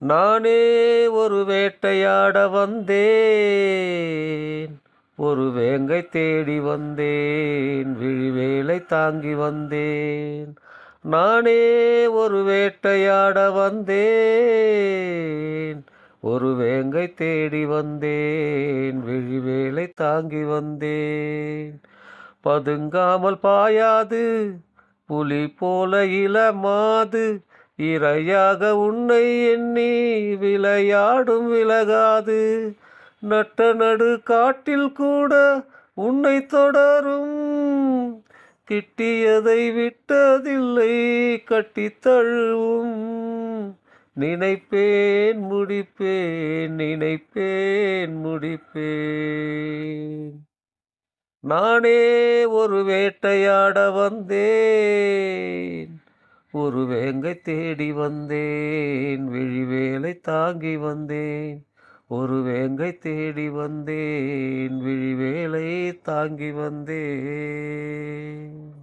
நானே ஒரு வேட்டையாட வந்தேன், ஒரு வேங்கை தேடி வந்தேன், விழிவேலை தாங்கி வந்தேன். நானே ஒரு வேட்டையாட வந்தேன், ஒரு வேங்கை தேடி வந்தேன், விழிவேலை தாங்கி வந்தேன். பதுங்காமல் பாயாது புலி போல இளமாது, இரையாக உன்னை எண்ணி விளையாடும் விலகாது. நட்ட நடு காட்டில் கூட உன்னை தொடரும், கிட்டியதை விட்டதில்லை கட்டித் தழுவும். நினைப்பேன் முடிப்பேன், நினைப்பேன் முடிப்பேன். நானே ஒரு வேட்டையாட வந்தேன், ஒரு வேங்கை தேடி வந்தேன், விழிவேலை தாங்கி வந்தேன். ஒரு வேங்கை தேடி வந்தேன், விழிவேலை தாங்கி வந்தேன்.